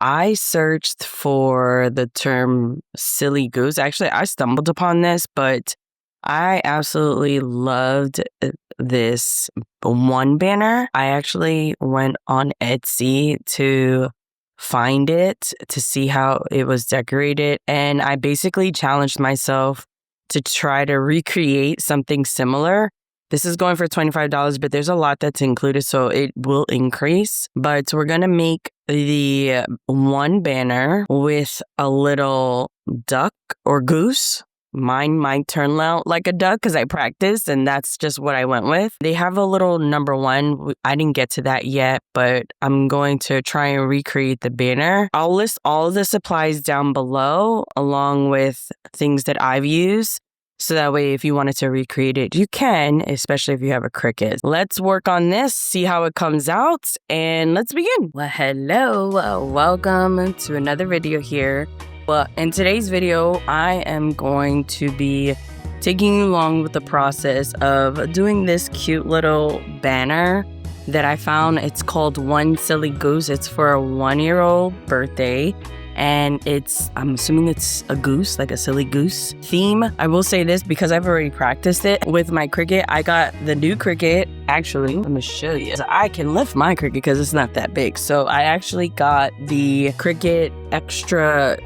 I searched for the term silly goose. Actually, I stumbled upon this, but I absolutely loved this one banner. I actually went on Etsy to find it to see how it was decorated, and I basically challenged myself to try to recreate something similar. This is going for $25, but there's a lot that's included, so it will increase. But we're going to make the one banner with a little duck or goose. Mine might turn out like a duck because I practiced, and that's just what I went with. They have a little number one. I didn't get to that yet, but I'm going to try and recreate the banner. I'll list all of the supplies down below along with things that I've used. So that way, if you wanted to recreate it, you can, especially if you have a Cricut. Let's work on this, see how it comes out, and let's begin. Well, hello. Welcome to another video here. Well, in today's video, I am going to be taking you along with the process of doing this cute little banner that I found. It's called One Silly Goose. It's for a 1-year-old birthday. And I'm assuming it's a goose, like a silly goose theme. I will say this because I've already practiced it with my Cricut. I got the new Cricut. Actually, let me show you. I can lift my Cricut because it's not that big. So I actually got the Cricut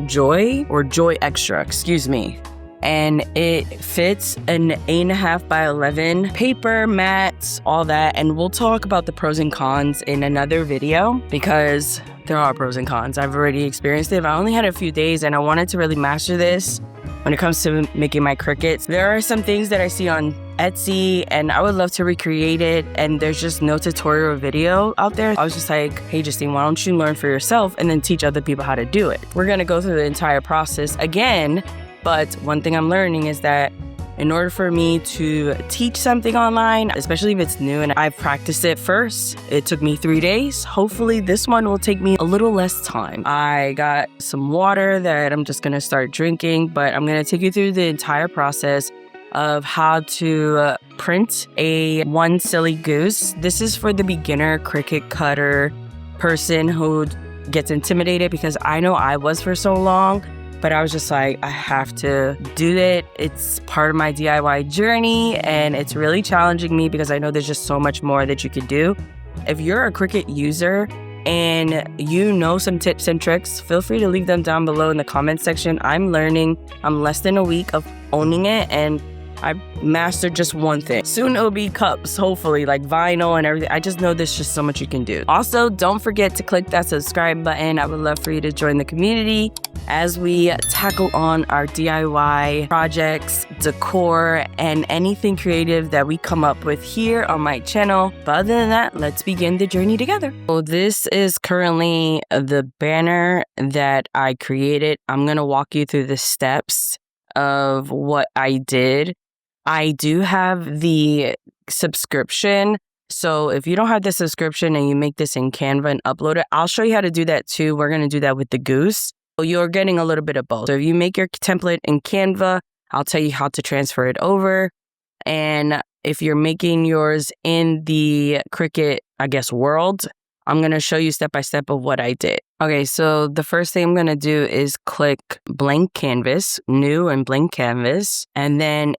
Joy Xtra, excuse me. And it fits an 8.5 by 11 paper, mats, all that. And we'll talk about the pros and cons in another video because there are pros and cons. I've already experienced it. I only had a few days and I wanted to really master this when it comes to making my Cricuts. There are some things that I see on Etsy and I would love to recreate it, and there's just no tutorial video out there. I was just like, hey Justine, why don't you learn for yourself and then teach other people how to do it? We're gonna go through the entire process again, but one thing I'm learning is that in order for me to teach something online, especially if it's new and I've practiced it first, it took me 3 days. Hopefully this one will take me a little less time. I got some water that I'm just gonna start drinking, but I'm gonna take you through the entire process of how to print a One Silly Goose. This is for the beginner Cricut cutter person who gets intimidated, because I know I was for so long. But I was just like, I have to do it. It's part of my DIY journey, and it's really challenging me because I know there's just so much more that you could do. If you're a Cricut user and you know some tips and tricks, feel free to leave them down below in the comment section. I'm learning. I'm less than a week of owning it, and I mastered just one thing. Soon it'll be cups, hopefully, like vinyl and everything. I just know there's just so much you can do. Also, don't forget to click that subscribe button. I would love for you to join the community as we tackle on our DIY projects, decor, and anything creative that we come up with here on my channel. But other than that, let's begin the journey together. So this is currently the banner that I created. I'm gonna walk you through the steps of what I did. I do have the subscription. So if you don't have the subscription and you make this in Canva and upload it, I'll show you how to do that too. We're going to do that with the goose. So you're getting a little bit of both. So if you make your template in Canva, I'll tell you how to transfer it over. And if you're making yours in the Cricut, world, I'm going to show you step by step of what I did. Okay, so the first thing I'm going to do is click blank canvas, new and blank canvas. And then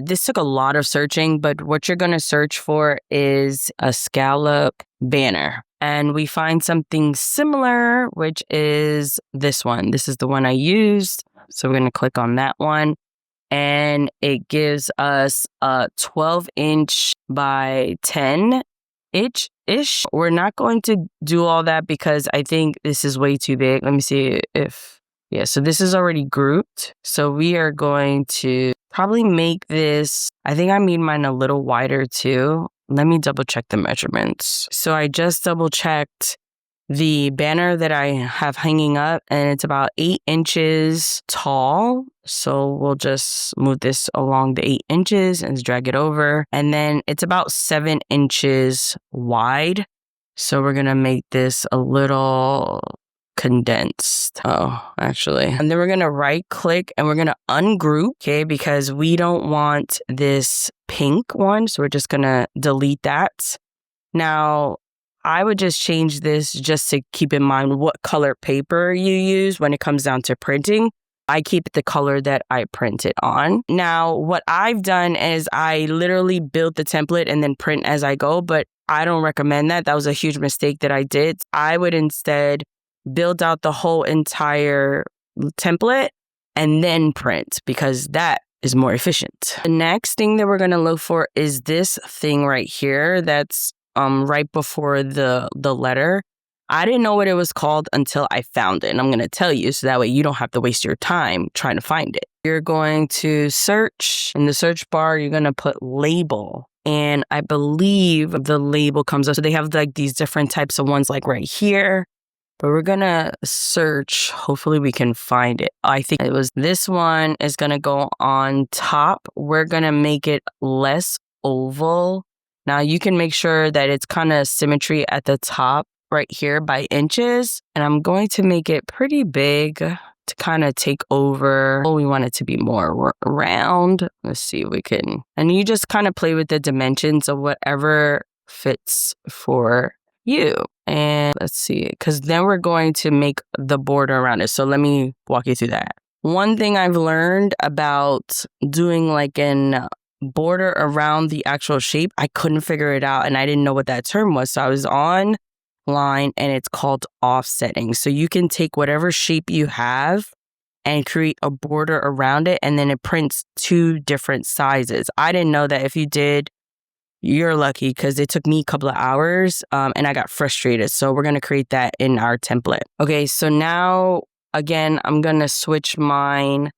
this took a lot of searching, but what you're going to search for is a scallop banner. And we find something similar, which is this one. This is the one I used. So we're going to click on that one. And it gives us a 12-inch by 10-inch. We're not going to do all that because I think this is way too big. Let me see so this is already grouped. So we are going to probably make this, I think I made mine a little wider too. Let me double check the measurements. So I just double checked the banner that I have hanging up, and it's about 8 inches tall. So we'll just move this along the 8 inches and drag it over. And then it's about 7 inches wide. So we're going to make this a little condensed. And then we're going to right click and we're going to ungroup, okay? Because we don't want this pink one. So we're just going to delete that. Now, I would just change this just to keep in mind what color paper you use when it comes down to printing. I keep the color that I print it on. Now, what I've done is I literally build the template and then print as I go, but I don't recommend that. That was a huge mistake that I did. I would instead build out the whole entire template and then print, because that is more efficient. The next thing that we're going to look for is this thing right here that's right before the letter. I didn't know what it was called until I found it, and I'm going to tell you so that way you don't have to waste your time trying to find it. You're going to search. In the search bar, you're going to put label. And I believe the label comes up. So they have like these different types of ones like right here. But we're going to search. Hopefully we can find it. I think it was this one is going to go on top. We're going to make it less oval. Now you can make sure that it's kind of symmetry at the top right here by inches. And I'm going to make it pretty big to kind of take over. Oh, we want it to be more round. Let's see if we can. And you just kind of play with the dimensions of whatever fits for you. And let's see, because then we're going to make the border around it. So let me walk you through that. One thing I've learned about doing like an border around the actual shape, I couldn't figure it out and I didn't know what that term was. So I was online and it's called offsetting. So you can take whatever shape you have and create a border around it, and then it prints 2 different sizes. I didn't know that. If you did, you're lucky, because it took me a couple of hours and I got frustrated. So we're going to create that in our template. Okay, so now, again, I'm going to switch mine.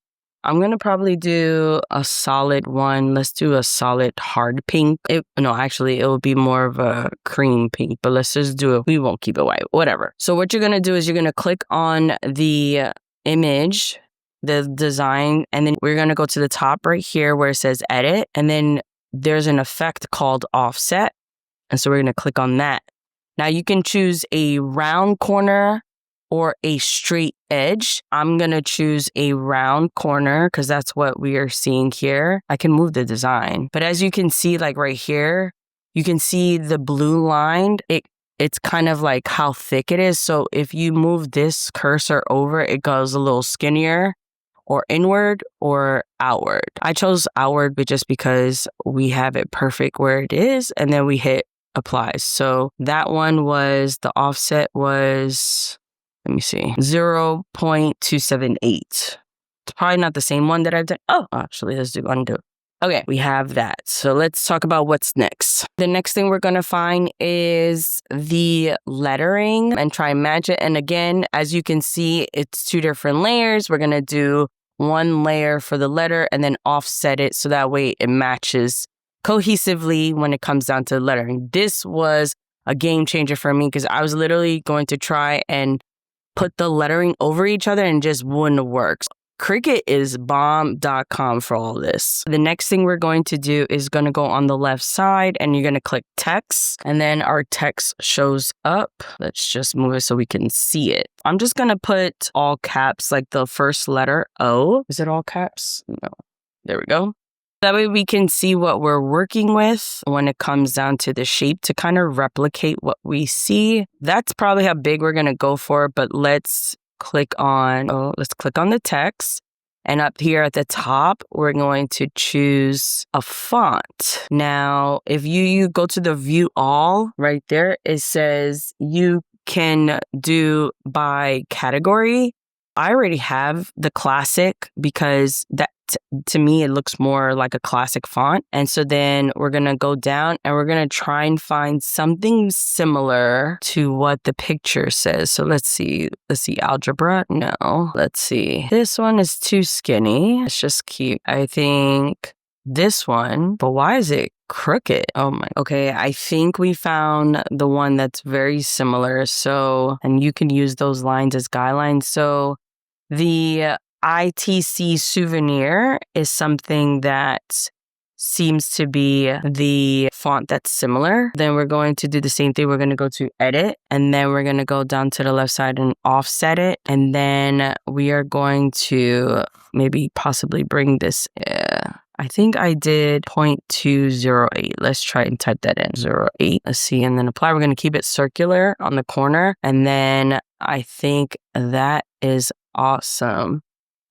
I'm going to probably do a solid one. Let's do a solid hard pink. Actually, it will be more of a cream pink, but let's just do it. We won't keep it white, whatever. So what you're going to do is you're going to click on the image, the design, and then we're going to go to the top right here where it says edit. And then there's an effect called offset. And so we're going to click on that. Now you can choose a round corner or a straight edge. I'm going to choose a round corner because that's what we are seeing here. I can move the design. But as you can see, like right here, you can see the blue line. It's kind of like how thick it is. So if you move this cursor over, it goes a little skinnier or inward or outward. I chose outward, but just because we have it perfect where it is, and then we hit apply. So that one was, the offset was, let me see, 0.278. It's probably not the same one that I've done. Oh, actually, let's do undo. Okay, we have that. So let's talk about what's next. The next thing we're going to find is the lettering and try and match it. And again, as you can see, it's 2 different layers. We're going to do 1 layer for the letter and then offset it so that way it matches cohesively when it comes down to lettering. This was a game changer for me because I was literally going to try and put the lettering over each other and just wouldn't work. Cricut is bomb.com for all this. The next thing we're going to do is going to go on the left side and you're going to click text, and then our text shows up. Let's just move it so we can see it. I'm just going to put all caps, like the first letter O. Is it all caps? No. There we go. That way we can see what we're working with when it comes down to the shape to kind of replicate what we see. That's probably how big we're going to go for, but let's click on the text. And up here at the top, we're going to choose a font. Now, if you go to the view all right there, it says you can do by category. I already have the classic because that to me, it looks more like a classic font. And so then we're going to go down and we're going to try and find something similar to what the picture says. So let's see algebra. No, let's see. This one is too skinny. Let's just keep, I think this one, but why is it crooked? Oh my. Okay, I think we found the one that's very similar. So, and you can use those lines as guidelines. So the ITC Souvenir is something that seems to be the font that's similar. Then we're going to do the same thing. We're going to go to edit, and then we're going to go down to the left side and offset it. And then we are going to maybe possibly bring this. I think I did 0.208. Let's try and type that in, 0.8. Let's see, and then apply. We're going to keep it circular on the corner. And then I think that is awesome.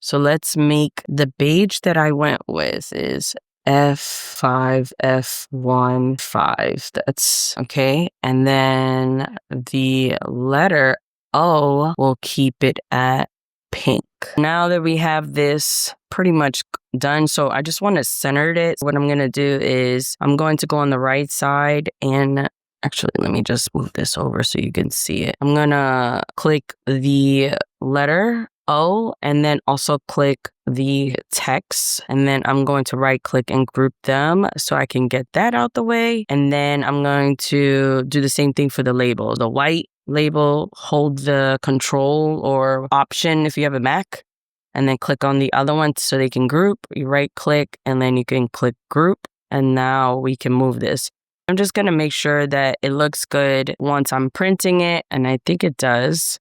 So let's make the beige that I went with is F5, F1, 5. That's okay. And then the letter O, we'll keep it at pink. Now that we have this pretty much done, so I just want to center it. What I'm going to do is I'm going to go on the right side and actually, let me just move this over so you can see it. I'm going to click the letter O and then also click the text. And then I'm going to right click and group them so I can get that out the way. And then I'm going to do the same thing for the label. The white label, hold the control or option if you have a Mac, and then click on the other one so they can group. You right click and then you can click group. And now we can move this. I'm just going to make sure that it looks good once I'm printing it. And I think it does.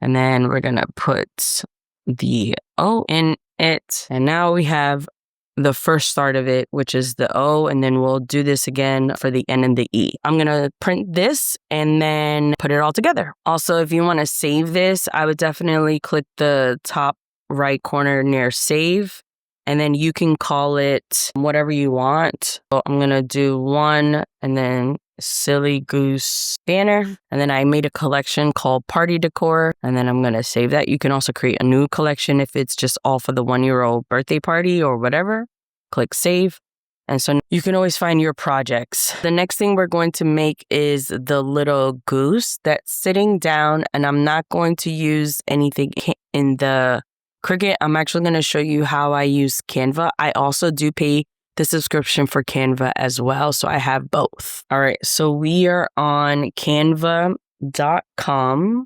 And then we're going to put the O in it. And now we have the first start of it, which is the O. And then we'll do this again for the N and the E. I'm going to print this and then put it all together. Also, if you want to save this, I would definitely click the top right corner near save. And then you can call it whatever you want. So I'm going to do one and then Silly Goose banner. And then I made a collection called Party Decor. And then I'm going to save that. You can also create a new collection if it's just all for the 1-year-old birthday party or whatever. Click save. And so you can always find your projects. The next thing we're going to make is the little goose that's sitting down. And I'm not going to use anything in the Cricut. I'm actually going to show you how I use Canva. I also do pay the subscription for Canva as well. So I have both. All right. So we are on canva.com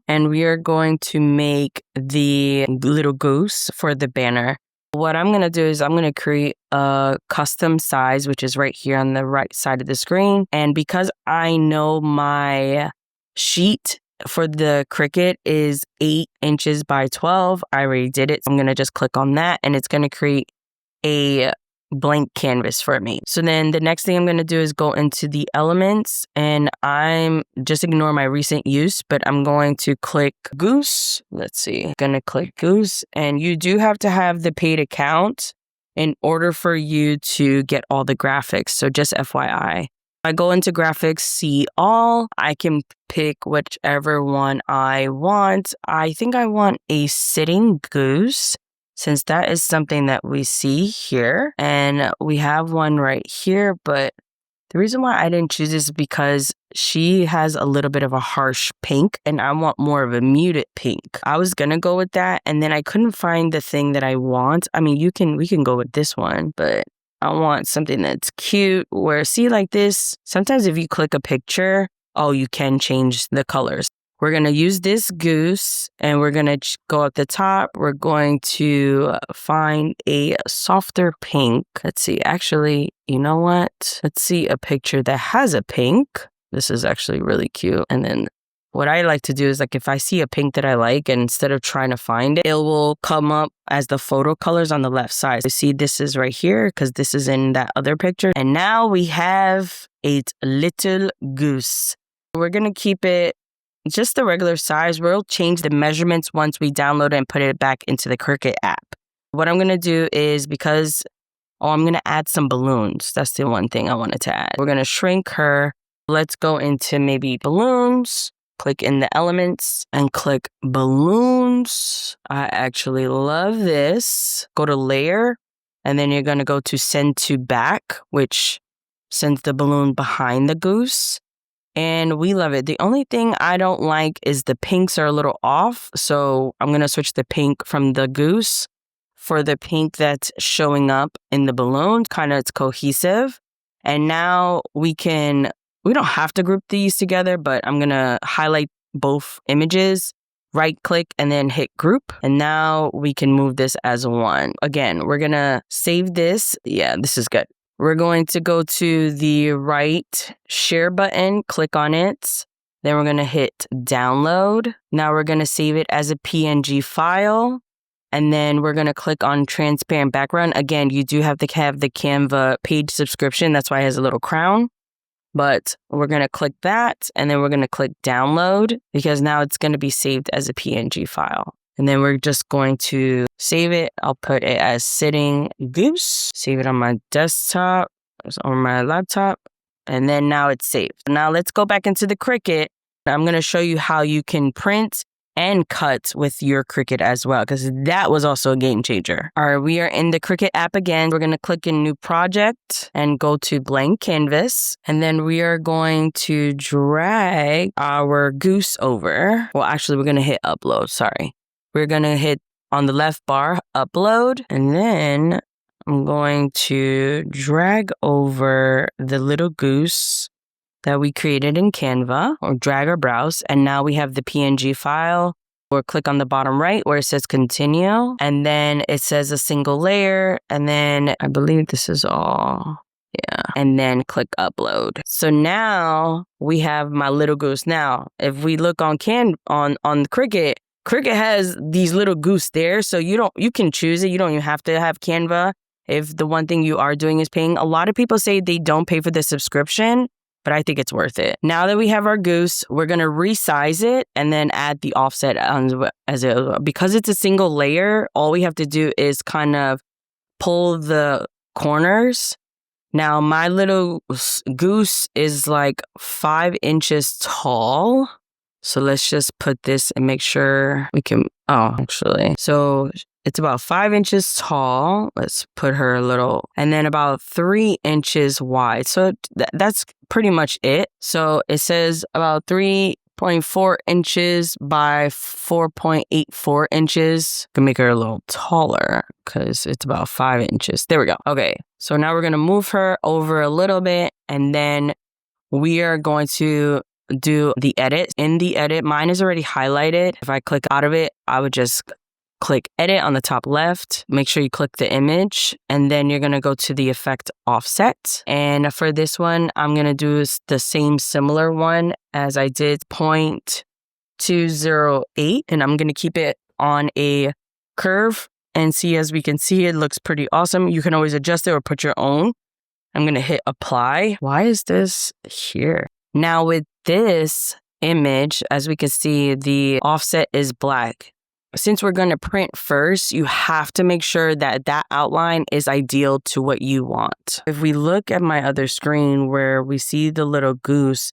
and we are going to make the little goose for the banner. What I'm going to do is I'm going to create a custom size, which is right here on the right side of the screen. And because I know my sheet for the Cricut is 8 inches by 12, I already did it. So I'm going to just click on that and it's going to create a blank canvas for me. So then the next thing I'm going to do is go into the elements and I'm just ignore my recent use, but I'm going to click goose. Let's see, I'm going to click goose, and you do have to have the paid account in order for you to get all the graphics. So just FYI. I go into graphics, see all. I can pick whichever one I want. I think I want a sitting goose, since that is something that we see here. And we have one right here, but the reason why I didn't choose this is because she has a little bit of a harsh pink and I want more of a muted pink. I was gonna go with that and then I couldn't find the thing that I want. I mean, we can go with this one, but I want something that's cute where, see, like this, sometimes if you click a picture, oh, you can change the colors. We're going to use this goose and we're going to go at the top. We're going to find a softer pink. Let's see. Actually, you know what? Let's see a picture that has a pink. This is actually really cute. And then what I like to do is, like, if I see a pink that I like, and instead of trying to find it, it will come up as the photo colors on the left side. You see, this is right here because this is in that other picture. And now we have a little goose. We're going to keep it just the regular size. We'll change the measurements once we download it and put it back into the Cricut app. What I'm going to do is, because, I'm going to add some balloons. That's the one thing I wanted to add. We're going to shrink her. Let's go into maybe balloons. Click in the elements and click balloons. I actually love this. Go to layer and then you're going to go to send to back, which sends the balloon behind the goose. And we love it. The only thing I don't like is the pinks are a little off. So I'm going to switch the pink from the goose for the pink that's showing up in the balloon. Kind of, it's cohesive. And now we don't have to group these together, but I'm going to highlight both images, right click, and then hit group. And now we can move this as one. Again, we're going to save this. Yeah, this is good. We're going to go to the right share button, click on it. Then we're going to hit download. Now we're going to save it as a PNG file. And then we're going to click on transparent background. Again, you do have to have the Canva paid subscription. That's why it has a little crown. But we're going to click that, and then we're going to click download because now it's going to be saved as a PNG file. And then we're just going to save it. I'll put it as Sitting Goose, save it on my desktop or my laptop, and then now it's saved. Now let's go back into the Cricut. I'm going to show you how you can print and cut with your Cricut as well, because that was also a game changer. All right, we are in the Cricut app again. We're going to click in New Project and go to Blank Canvas. And then we are going to drag our goose over. Well, actually, we're going to hit Upload. Sorry. We're going to hit on the left bar, Upload. And then I'm going to drag over the little goose that we created in Canva, or drag or browse. And now we have the PNG file. We'll click on the bottom right where it says continue. And then it says a single layer. And then I believe this is all. Yeah. And then click upload. So now we have my little goose. Now, if we look on Cricut, Cricut has these little goose there. So you can choose it. You don't even have to have Canva. If the one thing you are doing is paying. A lot of people say they don't pay for the subscription, but I think it's worth it. Now that we have our goose, we're going to resize it and then add the offset because it's a single layer. All we have to do is kind of pull the corners. Now, my little goose is like 5 inches tall. So let's just put this and make sure we can, so it's about 5 inches tall. Let's put her a little, and then about 3 inches wide. So that's pretty much it. So it says about 3.4 inches by 4.84 inches. Can make her a little taller because it's about 5 inches. There we go. Okay. So now we're going to move her over a little bit, and then we are going to do the edit. In the edit, mine is already highlighted. If I click out of it, I would just click edit on the top left. Make sure you click the image, and then you're going to go to the effect offset. And for this one, I'm going to do the same similar one as I did 0.208, and I'm going to keep it on a curve and see, as we can see, it looks pretty awesome. You can always adjust it or put your own. I'm going to hit apply. Why is this here? Now with this image, as we can see, the offset is black. Since we're going to print first, you have to make sure that that outline is ideal to what you want. If we look at my other screen where we see the little goose,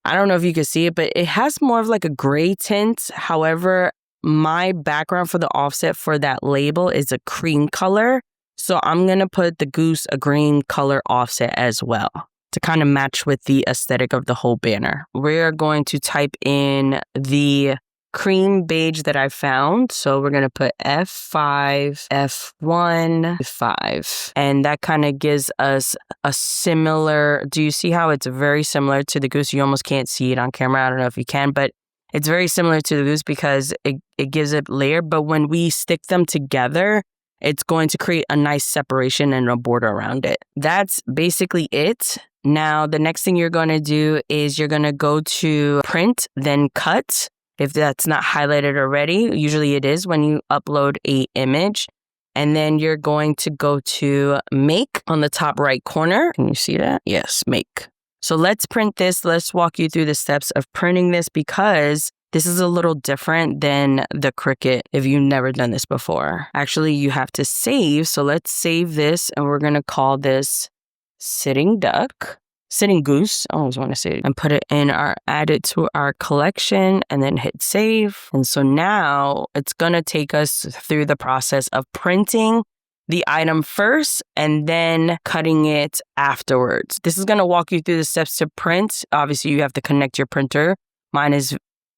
I don't know if you can see it, but it has more of like a gray tint. However, my background for the offset for that label is a cream color. So I'm going to put the goose a green color offset as well to kind of match with the aesthetic of the whole banner. We're going to type in the cream beige that I found. So we're going to put F5, F1, F5. And that kind of gives us a similar, do you see how it's very similar to the goose? You almost can't see it on camera. I don't know if you can, but it's very similar to the goose because it gives it layer. But when we stick them together, it's going to create a nice separation and a border around it. That's basically it. Now, the next thing you're going to do is you're going to go to print, then cut. If that's not highlighted already, usually it is when you upload an image. And then you're going to go to make on the top right corner. Can you see that? Yes, make. So let's print this. Let's walk you through the steps of printing this because this is a little different than the Cricut if you've never done this before. Actually, you have to save. So let's save this and we're going to call this Sitting Goose, I always want to say it, and put it in add it to our collection and then hit save. And so now it's going to take us through the process of printing the item first and then cutting it afterwards. This is going to walk you through the steps to print. Obviously, you have to connect your printer. Mine is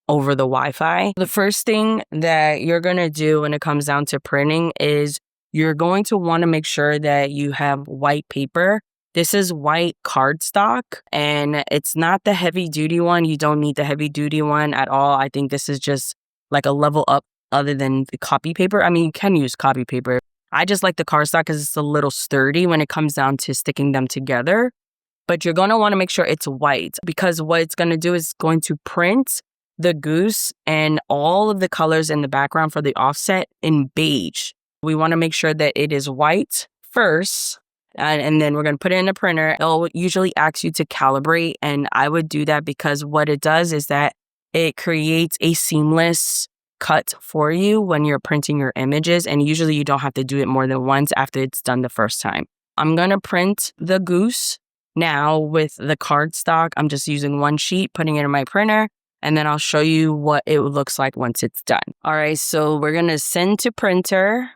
over the Wi-Fi. The first thing that you're going to do when it comes down to printing is you're going to want to make sure that you have white paper. This is white cardstock, and it's not the heavy duty one. You don't need the heavy duty one at all. I think this is just like a level up other than the copy paper. I mean, you can use copy paper. I just like the cardstock because it's a little sturdy when it comes down to sticking them together. But you're going to want to make sure it's white because what it's going to do is going to print the goose and all of the colors in the background for the offset in beige. We want to make sure that it is white first, and then we're going to put it in the printer. It'll usually ask you to calibrate, and I would do that because what it does is that it creates a seamless cut for you when you're printing your images, and usually you don't have to do it more than once after it's done the first time. I'm going to print the goose now with the cardstock. I'm just using one sheet, putting it in my printer, and then I'll show you what it looks like once it's done. All right, so we're going to send to printer.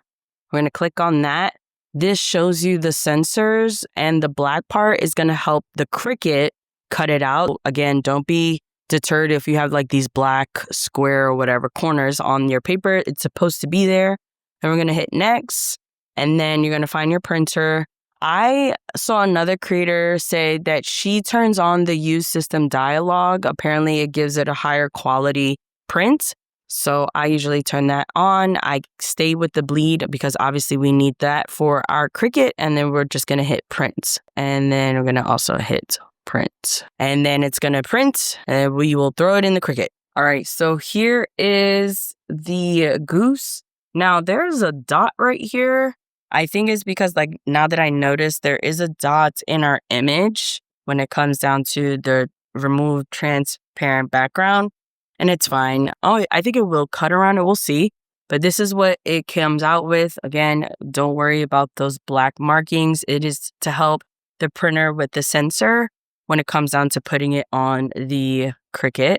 We're going to click on that. This shows you the sensors, and the black part is going to help the Cricut cut it out. Again, don't be deterred if you have like these black square or whatever corners on your paper. It's supposed to be there. Then we're going to hit next, and then you're going to find your printer. I saw another creator say that she turns on the use system dialog. Apparently it gives it a higher quality print. So I usually turn that on. I stay with the bleed because obviously we need that for our Cricut. And then we're just going to hit print. And then we're going to also hit print. And then it's going to print and we will throw it in the Cricut. All right, so here is the goose. Now there's a dot right here. I think it's because like now that I noticed there is a dot in our image when it comes down to the remove transparent background, and it's fine. Oh, I think it will cut around it. We'll see. But this is what it comes out with. Again, don't worry about those black markings. It is to help the printer with the sensor when it comes down to putting it on the Cricut.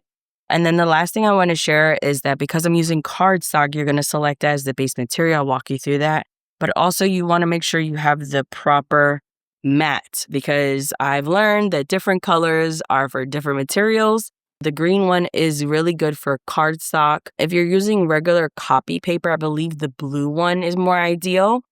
And then the last thing I want to share is that because I'm using cardstock, you're going to select as the base material. I'll walk you through that. But also you want to make sure you have the proper mat because I've learned that different colors are for different materials. The green one is really good for cardstock. If you're using regular copy paper, I believe the blue one is more ideal.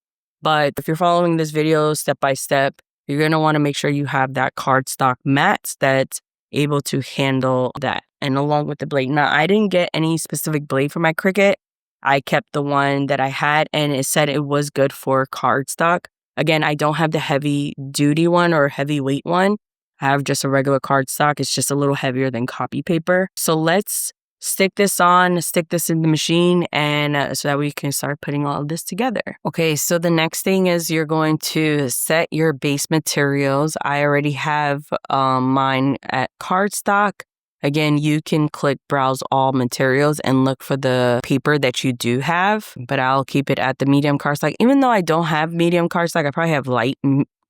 But if you're following this video step by step, you're going to want to make sure you have that cardstock mat that's able to handle that. And along with the blade. Now, I didn't get any specific blade for my Cricut. I kept the one that I had and it said it was good for cardstock. Again, I don't have the heavy duty one or heavyweight one. I have just a regular cardstock. It's just a little heavier than copy paper. So let's stick this on, stick this in the machine and so that we can start putting all of this together. Okay, so the next thing is you're going to set your base materials. I already have mine at cardstock. Again, you can click browse all materials and look for the paper that you do have, but I'll keep it at the medium cardstock. Even though I don't have medium cardstock, I probably have light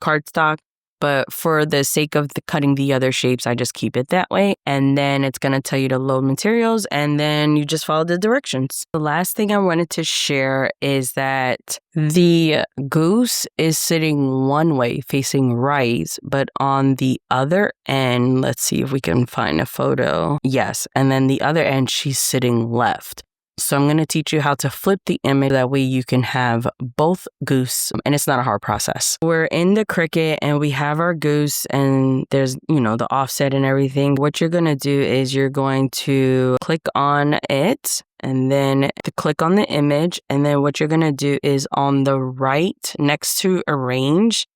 cardstock, but for the sake of cutting the other shapes, I just keep it that way. And then it's going to tell you to load materials and then you just follow the directions. The last thing I wanted to share is that the goose is sitting one way facing right, but on the other end, let's see if we can find a photo. Yes. And then the other end, she's sitting left. So I'm going to teach you how to flip the image. That way you can have both goose and it's not a hard process. We're in the Cricut and we have our goose and there's, the offset and everything. What you're going to do is you're going to click on it and then click on the image. And then what you're going to do is on the right next to arrange,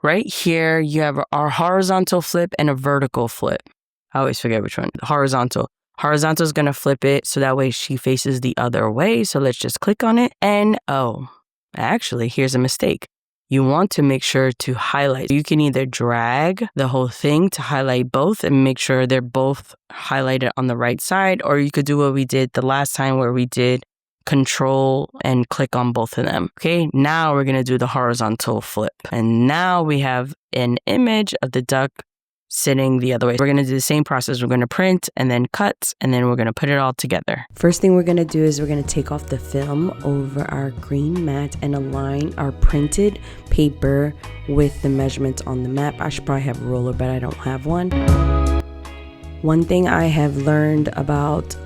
right here, you have our horizontal flip and a vertical flip. I always forget which one. Horizontal. Horizontal is going to flip it so that way she faces the other way. So let's just click on it. And actually, here's a mistake. You want to make sure to highlight. You can either drag the whole thing to highlight both and make sure they're both highlighted on the right side. Or you could do what we did the last time where we did Control and click on both of them. Okay, now we're going to do the horizontal flip. And now we have an image of the duck sitting the other way. We're going to do the same process. We're going to print and then cut and then we're going to put it all together. First thing we're going to do is we're going to take off the film over our green mat and align our printed paper with the measurements on the map. I should probably have a ruler, but I don't have one. One thing I have learned about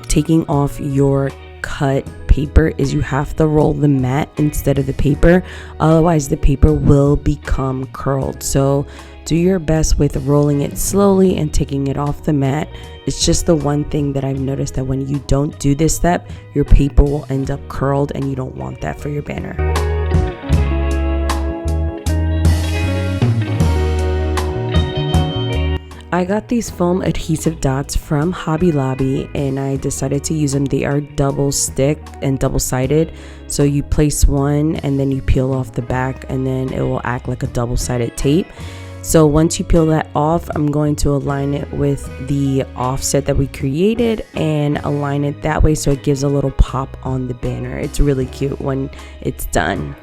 taking off your cut paper is you have to roll the mat instead of the paper. Otherwise, the paper will become curled. So do your best with rolling it slowly and taking it off the mat. It's just the one thing that I've noticed that when you don't do this step, your paper will end up curled and you don't want that for your banner. I got these foam adhesive dots from Hobby Lobby and I decided to use them. They are double stick and double-sided. So you place one and then you peel off the back and then it will act like a double-sided tape. So once you peel that off, I'm going to align it with the offset that we created and align it that way so it gives a little pop on the banner. It's really cute when it's done.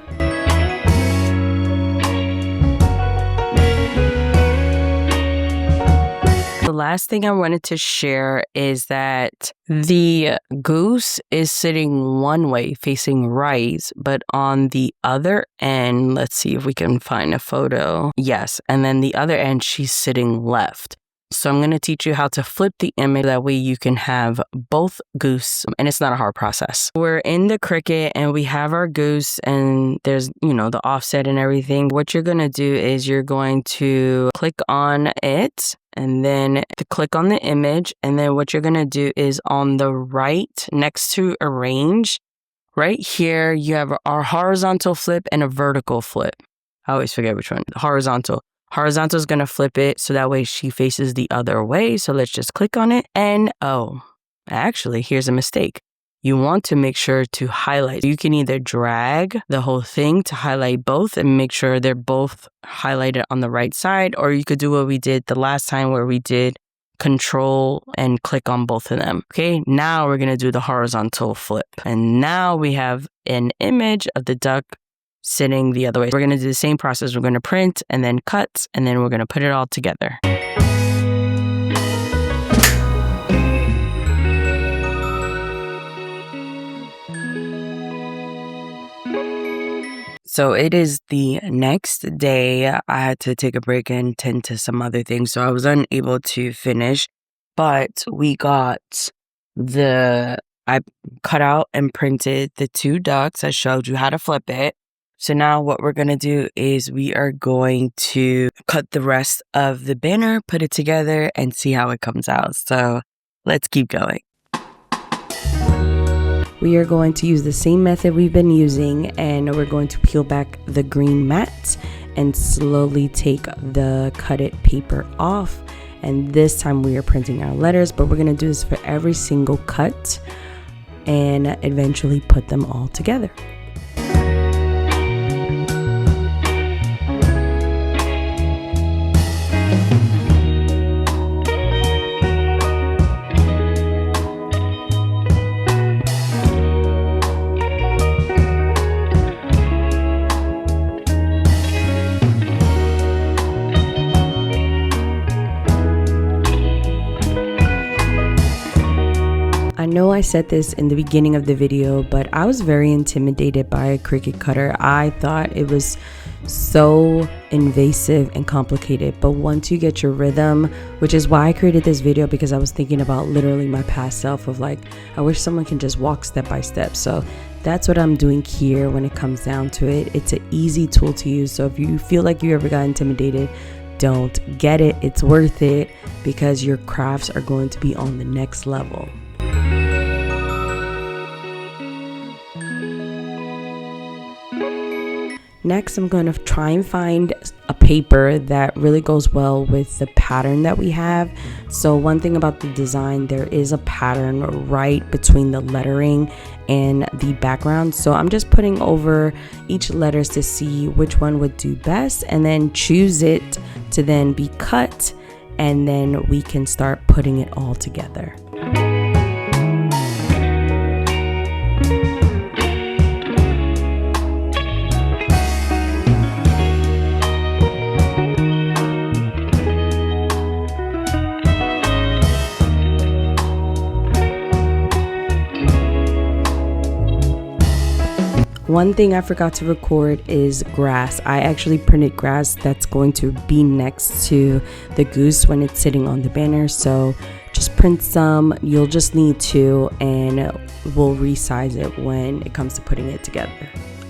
The last thing I wanted to share is that the goose is sitting one way, facing right, but on the other end, let's see if we can find a photo. Yes, and then the other end, she's sitting left. So I'm going to teach you how to flip the image. That way you can have both goose, and it's not a hard process. We're in the Cricut and we have our goose and there's, the offset and everything. What you're going to do is you're going to click on it and then click on the image. And then what you're going to do is on the right next to arrange, right here, you have our horizontal flip and a vertical flip. I always forget which one. Horizontal. Horizontal is going to flip it so that way she faces the other way. So let's just click on it. And actually, here's a mistake. You want to make sure to highlight. You can either drag the whole thing to highlight both and make sure they're both highlighted on the right side, or you could do what we did the last time where we did Control and click on both of them. Okay, now we're going to do the horizontal flip. And now we have an image of the duck sitting the other way. We're going to do the same process. We're going to print and then cut, and then we're going to put it all together. So it is the next day. I had to take a break and tend to some other things, so I was unable to finish, but I cut out and printed the two ducks. I showed you how to flip it. So now what we're going to do is we are going to cut the rest of the banner, put it together, and see how it comes out. So let's keep going. We are going to use the same method we've been using, and we're going to peel back the green mat and slowly take the cut it paper off. And this time we are printing our letters, but we're going to do this for every single cut and eventually put them all together. I know I said this in the beginning of the video, but I was very intimidated by a Cricut cutter. I thought it was so invasive and complicated, but once you get your rhythm, which is why I created this video, because I was thinking about literally my past self of like, I wish someone can just walk step by step. So that's what I'm doing here when it comes down to it. It's an easy tool to use. So if you feel like you ever got intimidated, don't get it. It's worth it because your crafts are going to be on the next level. Next, I'm going to try and find a paper that really goes well with the pattern that we have. So one thing about the design, there is a pattern right between the lettering and the background. So I'm just putting over each letters to see which one would do best and then choose it to then be cut, and then we can start putting it all together. One thing I forgot to record is grass. I actually printed grass that's going to be next to the goose when it's sitting on the banner. So just print some. You'll just need two, and we'll resize it when it comes to putting it together.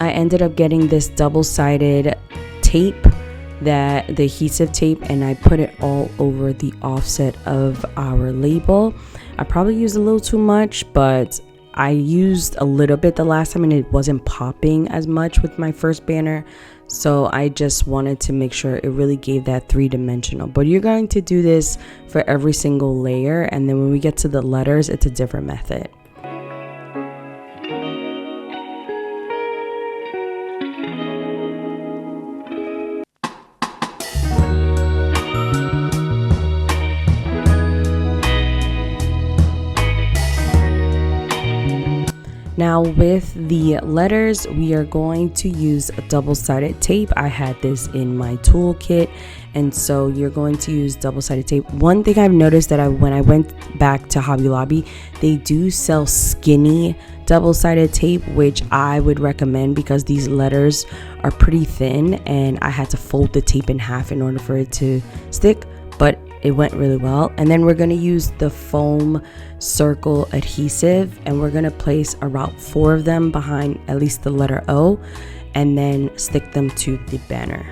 I ended up getting this double-sided tape, the adhesive tape, and I put it all over the offset of our label. I probably used a little too much, but I used a little bit the last time and it wasn't popping as much with my first banner. So I just wanted to make sure it really gave that three-dimensional. But you're going to do this for every single layer, and then when we get to the letters, it's a different method. Now with the letters, we are going to use a double-sided tape. I had this in my toolkit, and so you're going to use double-sided tape. One thing I've noticed that when I went back to Hobby Lobby, they do sell skinny double-sided tape, which I would recommend because these letters are pretty thin and I had to fold the tape in half in order for it to stick, but it went really well. And then we're going to use the foam circle adhesive, and we're going to place about 4 of them behind at least the letter O, and then stick them to the banner.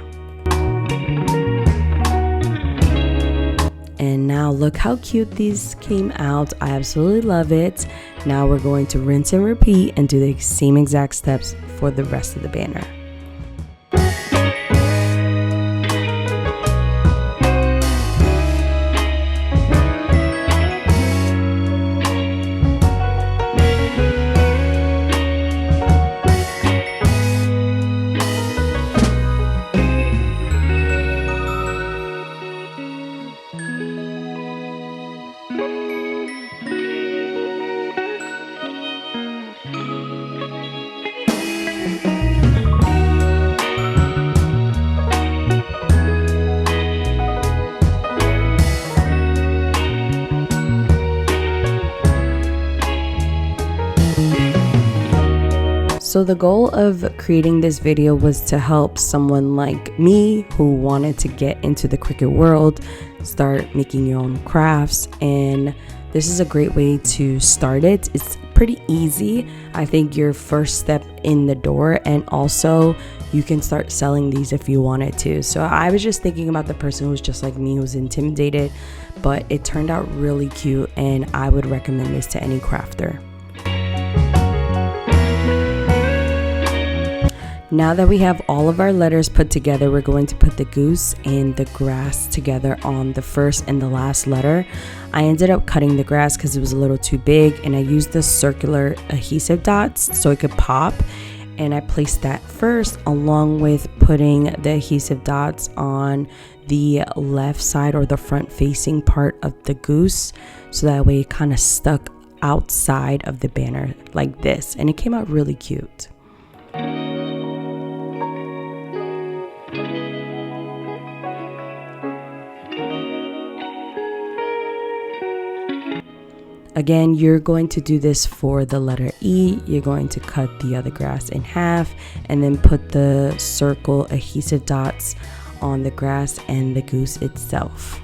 And now look how cute these came out. I absolutely love it. Now we're going to rinse and repeat and do the same exact steps for the rest of the banner. So the goal of creating this video was to help someone like me who wanted to get into the Cricut world, start making your own crafts, and this is a great way to start it. It's pretty easy. I think your first step in the door, and also you can start selling these if you wanted to. So I was just thinking about the person who's just like me, who's intimidated, but it turned out really cute, and I would recommend this to any crafter. Now that we have all of our letters put together, we're going to put the goose and the grass together on the first and the last letter. I ended up cutting the grass because it was a little too big, and I used the circular adhesive dots so it could pop, and I placed that first along with putting the adhesive dots on the left side or the front facing part of the goose, so that way it kind of stuck outside of the banner like this, and it came out really cute. Again, you're going to do this for the letter E. You're going to cut the other grass in half and then put the circle adhesive dots on the grass and the goose itself.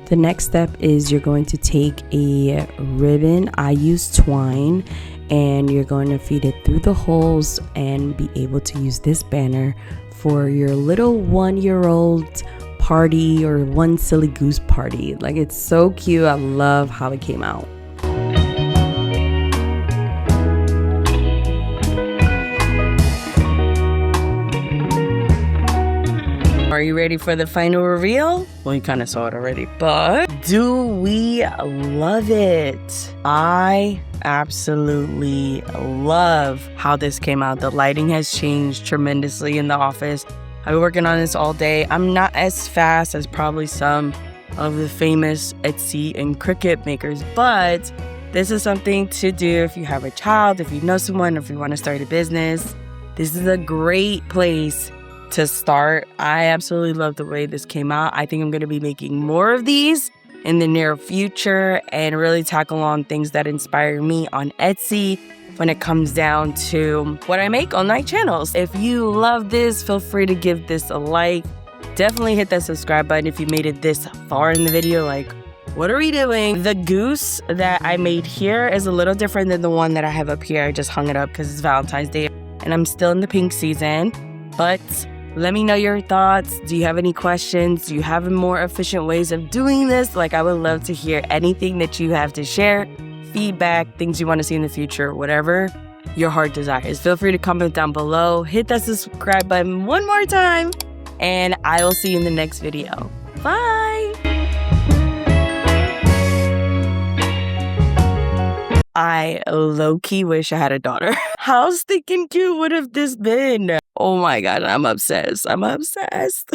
The next step is you're going to take a ribbon. I use twine, and you're going to feed it through the holes and be able to use this banner for your little 1-year-old party or One Silly Goose party. Like, it's so cute. I love how it came out. Are you ready for the final reveal? Well, you kind of saw it already, but do we love it? I absolutely love how this came out. The lighting has changed tremendously in the office. I've been working on this all day. I'm not as fast as probably some of the famous Etsy and Cricut makers, but this is something to do if you have a child, if you know someone, if you want to start a business. This is a great place to start. I absolutely love the way this came out. I think I'm going to be making more of these in the near future and really tackle on things that inspire me on Etsy when it comes down to what I make on my channels. If you love this, feel free to give this a like. Definitely hit that subscribe button if you made it this far in the video. Like, what are we doing? The goose that I made here is a little different than the one that I have up here. I just hung it up because it's Valentine's Day and I'm still in the pink season. But let me know your thoughts. Do you have any questions? Do you have more efficient ways of doing this? Like, I would love to hear anything that you have to share, feedback, things you want to see in the future, whatever your heart desires. Feel free to comment down below. Hit that subscribe button one more time, and I will see you in the next video. Bye! I low-key wish I had a daughter. How stinking cute would have this been? Oh my god, I'm obsessed. I'm obsessed.